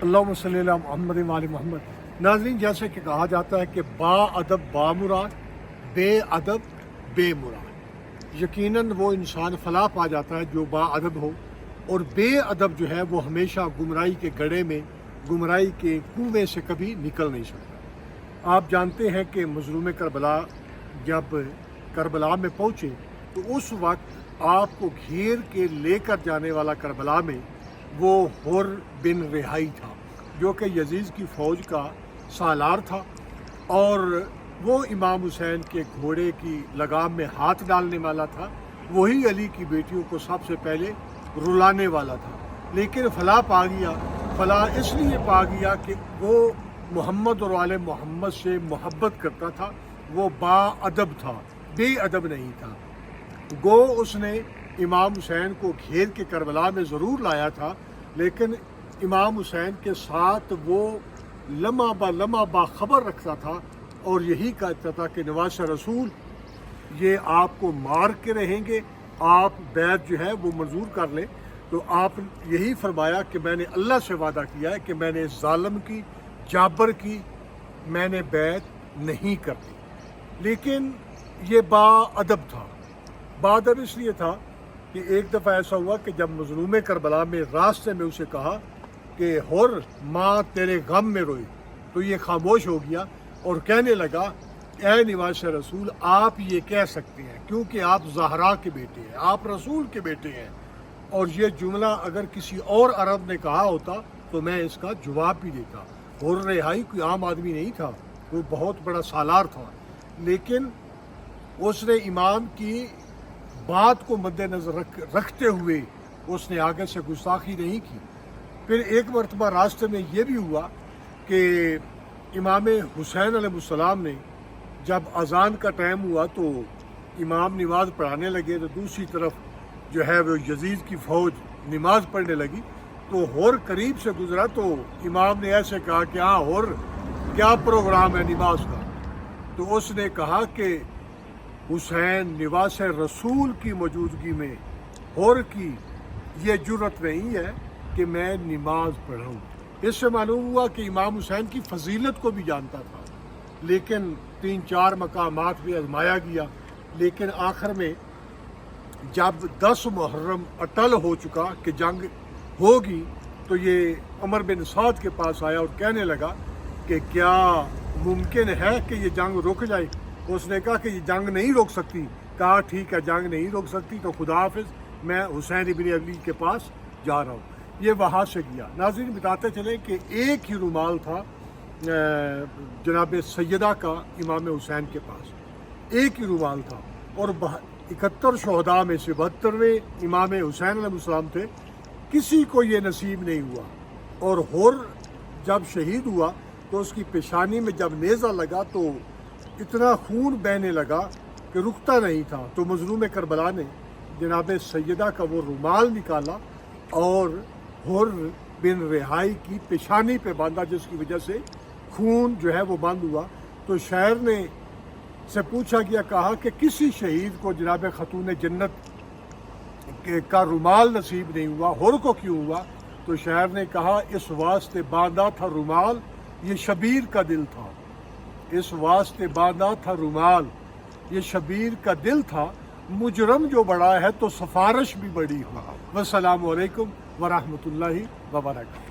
اللہم صلی علی محمد وعلی محمد۔ ناظرین، جیسے کہ کہا جاتا ہے کہ با ادب با مراد، بے ادب بے مراد۔ یقیناً وہ انسان فلاح پا جاتا ہے جو با ادب ہو، اور بے ادب جو ہے وہ ہمیشہ گمراہی کے گڑھے میں، گمراہی کے کنویں سے کبھی نکل نہیں سکتا۔ آپ جانتے ہیں کہ مظلوم کربلا جب کربلا میں پہنچے تو اس وقت آپ کو گھیر کے لے کر جانے والا کربلا میں وہ حر بن رہائی تھا، جو کہ یزید کی فوج کا سالار تھا، اور وہ امام حسین کے گھوڑے کی لگام میں ہاتھ ڈالنے والا تھا۔ وہی علی کی بیٹیوں کو سب سے پہلے رلانے والا تھا، لیکن فلاح پا گیا۔ فلاح اس لیے پا گیا کہ وہ محمد اور آل محمد سے محبت کرتا تھا، وہ با ادب تھا، بے ادب نہیں تھا۔ گو اس نے امام حسین کو گھیر کے کربلا میں ضرور لایا تھا، لیکن امام حسین کے ساتھ وہ لمحہ با لمحہ باخبر رکھتا تھا، اور یہی کہتا تھا کہ نواز رسول یہ آپ کو مار کے رہیں گے، آپ بیعت جو ہے وہ منظور کر لیں۔ تو آپ یہی فرمایا کہ میں نے اللہ سے وعدہ کیا ہے کہ میں نے ظالم کی، جابر کی میں نے بیعت نہیں کرتی۔ لیکن یہ با ادب تھا۔ با ادب اس لیے تھا کہ ایک دفعہ ایسا ہوا کہ جب مظلوم کربلا میں راستے میں اسے کہا کہ حر ماں تیرے غم میں روئی، تو یہ خاموش ہو گیا اور کہنے لگا اے نواز رسول، آپ یہ کہہ سکتے ہیں کیونکہ آپ زہرا کے بیٹے ہیں، آپ رسول کے بیٹے ہیں، اور یہ جملہ اگر کسی اور عرب نے کہا ہوتا تو میں اس کا جواب بھی دیتا۔ حر رہائی کوئی عام آدمی نہیں تھا، وہ بہت بڑا سالار تھا، لیکن اس نے امام کی بات کو مد نظر رکھتے ہوئے اس نے آگے سے گستاخی نہیں کی۔ پھر ایک مرتبہ راستے میں یہ بھی ہوا کہ امام حسین علیہ السلام نے جب اذان کا ٹائم ہوا تو امام نماز پڑھانے لگے، تو دوسری طرف جو ہے وہ یزید کی فوج نماز پڑھنے لگی، تو حر قریب سے گزرا تو امام نے ایسے کہا کہ ہاں حر کیا پروگرام ہے نماز کا؟ تو اس نے کہا کہ حسین نواز رسول کی موجودگی میں حر کی یہ جرت نہیں ہے کہ میں نماز پڑھوں۔ اس سے معلوم ہوا کہ امام حسین کی فضیلت کو بھی جانتا تھا، لیکن 3-4 مقامات بھی آزمایا گیا، لیکن آخر میں جب 10 محرم اٹل ہو چکا کہ جنگ ہوگی، تو یہ عمر بن سعد کے پاس آیا اور کہنے لگا کہ کیا ممکن ہے کہ یہ جنگ رک جائے؟ اس نے کہا کہ یہ جنگ نہیں روک سکتی۔ کہا ٹھیک ہے، جنگ نہیں روک سکتی تو خدا حافظ، میں حسین ابن علی کے پاس جا رہا ہوں۔ یہ وہاں سے گیا۔ ناظرین، بتاتے چلیں کہ ایک ہی رومال تھا جناب سیدہ کا امام حسین کے پاس، ایک ہی رومال تھا، اور 71 شہداء میں سے 72ویں امام حسین علیہ السلام تھے، کسی کو یہ نصیب نہیں ہوا۔ اور حر جب شہید ہوا تو اس کی پیشانی میں جب نیزہ لگا تو اتنا خون بہنے لگا کہ رکتا نہیں تھا، تو مظلوم کربلا نے جناب سیدہ کا وہ رومال نکالا اور حر بن رہائی کی پیشانی پہ باندھا، جس کی وجہ سے خون جو ہے وہ بند ہوا۔ تو شاعر نے سے پوچھا گیا، کہا کہ کسی شہید کو جناب خاتون جنت کا رومال نصیب نہیں ہوا، حر کو کیوں ہوا؟ تو شاعر نے کہا اس واسطے باندھا تھا رومال یہ شبیر کا دل تھا، اس واسطے باندھا تھا رومال یہ شبیر کا دل تھا، مجرم جو بڑا ہے تو سفارش بھی بڑی ہو۔ والسلام علیکم ورحمۃ اللہ وبرکاتہ۔